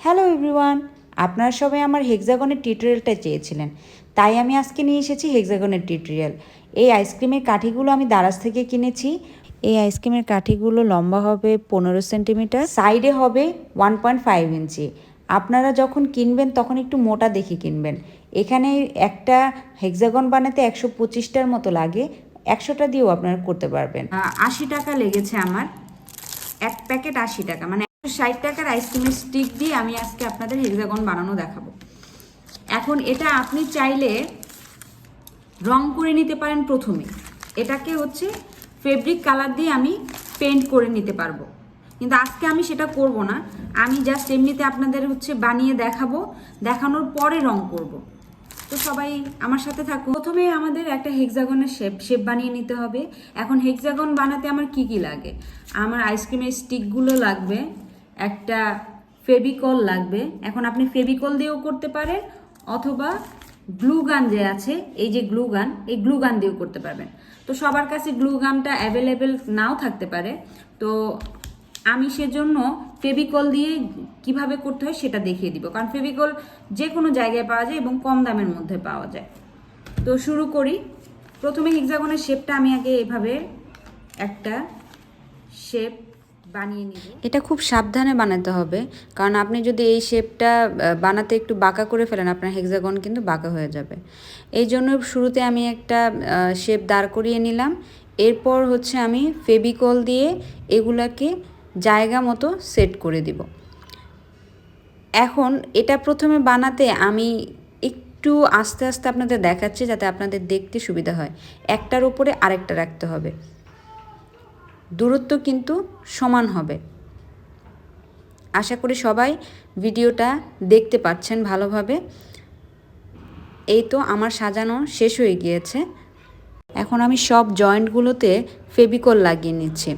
Hello everyone, আপনারা সবাই আমার হেক্সাগনের টিউটোরিয়ালটা চেয়েছিলেন, তাই আমি আজকে নিয়ে এসেছি হেক্সাগনের টিউটোরিয়াল। এই আইসক্রিমের কাঠিগুলো আমি দারাজ থেকে কিনেছি। এই আইসক্রিমের কাঠিগুলো লম্বা হবে 15 সেন্টিমিটার, সাইডে হবে 1.5 ইঞ্চি। আপনারা যখন কিনবেন তখন একটু মোটা দেখে কিনবেন। এখানে একটা হেক্সাগন বানাতে 125টার মতো লাগে, 100টা দিয়েও আপনারা করতে পারবেন। 80 টাকা লেগেছে আমার, এক প্যাকেট 80 টাকা, মানে 60 টাকার আইসক্রিমের স্টিক দিয়ে আমি আজকে আপনাদের হেক্সাগন বানানো দেখাবো। এখন এটা আপনি চাইলে রং করে নিতে পারেন। প্রথমে এটাকে হচ্ছে ফেব্রিক কালার দিয়ে আমি পেন্ট করে নিতে পারবো, কিন্তু আজকে আমি সেটা করব না। আমি জাস্ট এমনিতে আপনাদের হচ্ছে বানিয়ে দেখাবো, দেখানোর পরে রং করব। তো সবাই আমার সাথে থাকুন। প্রথমে আমাদের একটা হেক্সাগনের শেপ বানিয়ে নিতে হবে। এখন হেক্সাগন বানাতে আমার কি কি লাগে? আমার আইসক্রিমের স্টিকগুলো লাগবে, একটা ফেভিকল লাগবে। এখন আপনি ফেভিকল দিয়েও করতে পারেন, অথবা গ্লু গান যে আছে, এই যে গ্লু গান, এই গ্লু গান দিয়েও করতে পারবেন। তো সবার কাছে গ্লু গানটা অ্যাভেলেবেল নাও থাকতে পারে, তো আমি সেজন্য ফেভিকল দিয়ে কিভাবে করতে হয় সেটা দেখিয়ে দিব, কারণ ফেভিকল যে কোনো জায়গায় পাওয়া যায় এবং কম দামের মধ্যে পাওয়া যায়। তো শুরু করি। প্রথমে হেক্সাগনের শেপটা আমি আগে এভাবে একটা শেপ বানিয়ে নিব। এটা খুব সাবধানে বানাতে হবে, কারণ আপনি যদি এই শেপটা বানাতে একটু বাঁকা করে ফেলেন, আপনার হেক্সাগন কিন্তু বাঁকা হয়ে যাবে। এই জন্য শুরুতে আমি একটা শেপ দাঁড় করিয়ে নিলাম। এরপর হচ্ছে আমি ফেভিকল দিয়ে এগুলাকে জায়গা মতো সেট করে দিব। এখন এটা প্রথমে বানাতে আমি একটু আস্তে আস্তে আপনাদের দেখাচ্ছি, যাতে আপনাদের দেখতে সুবিধা হয়। একটার উপরে আরেকটা রাখতে হবে, দূরত্ব কিন্তু সমান হবে। আশা করি সবাই ভিডিওটা দেখতে পাচ্ছেন ভালোভাবে। এই তো আমার সাজানো শেষ হয়ে গিয়েছে। এখন আমি সব জয়েন্টগুলোতে ফেভিকল লাগিয়ে নিচ্ছি।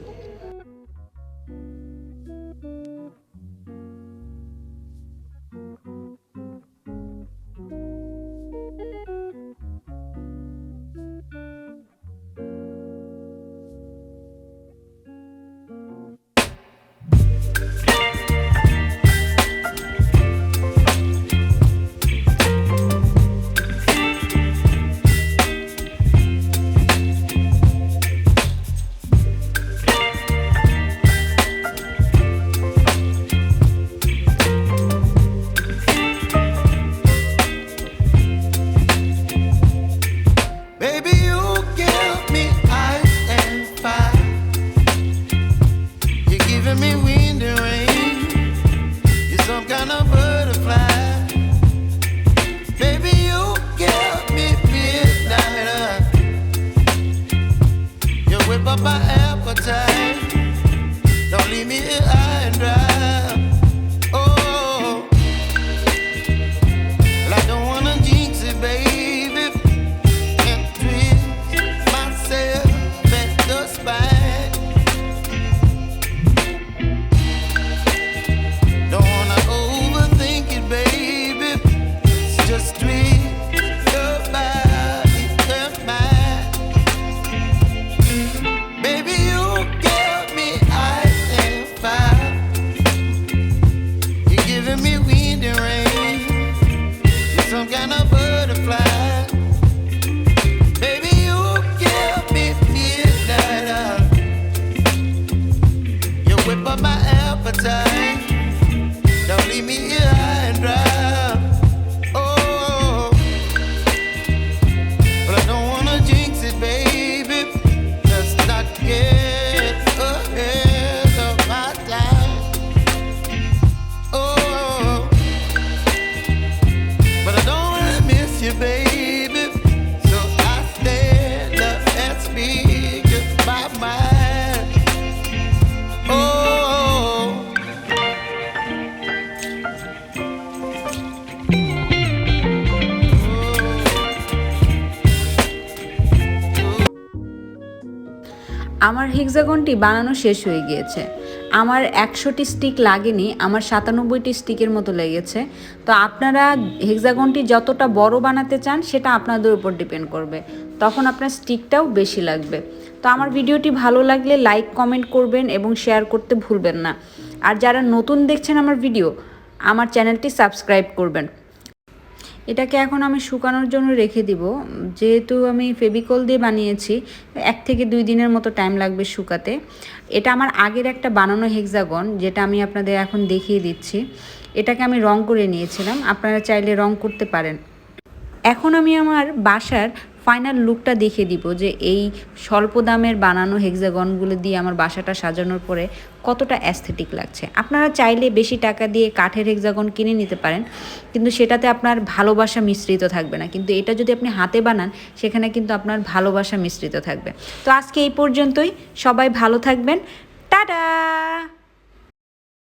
আমার হেক্সাগনটি বানানো শেষ হয়ে গিয়েছে। আমার 100টি স্টিক লাগেনি, আমার 97টি স্টিকের মতো লেগেছে। তো আপনারা হেক্সাগনটি যতটা বড় বানাতে চান সেটা আপনাদের উপর ডিপেন্ড করবে, তখন আপনার স্টিকটাও বেশি লাগবে। তো আমার ভিডিওটি ভালো লাগলে লাইক কমেন্ট করবেন এবং শেয়ার করতে ভুলবেন না। আর যারা নতুন দেখছেন আমার ভিডিও, আমার চ্যানেলটি সাবস্ক্রাইব করবেন। এটাকে এখন আমি শুকানোর জন্য রেখে দিব। যেহেতু আমি ফেভিকল দিয়ে বানিয়েছি, 1 থেকে 2 দিনের মতো টাইম লাগবে শুকাতে। এটা আমার আগের একটা বানানো হেক্সাগন, যেটা আমি আপনাদের এখন দেখিয়ে দিচ্ছি। এটাকে আমি রং করে নিয়েছিলাম, আপনারা চাইলে রং করতে পারেন। এখন আমি আমার বাসার ফাইনাল লুকটা দেখিয়ে দিব যে এই স্বল্প দামের বানানো হেক্সাগনগুলো দিয়ে আমার বাসাটা সাজানোর পরে কতটা অ্যাস্থেটিক লাগছে। আপনারা চাইলে বেশি টাকা দিয়ে কাঠের হেক্সাগন কিনে নিতে পারেন, কিন্তু সেটাতে আপনার ভালোবাসা মিশ্রিত থাকবে না। কিন্তু এটা যদি আপনি হাতে বানান, সেখানে কিন্তু আপনার ভালোবাসা মিশ্রিত থাকবে। তো আজকে এই পর্যন্তই, সবাই ভালো থাকবেন, টাটা।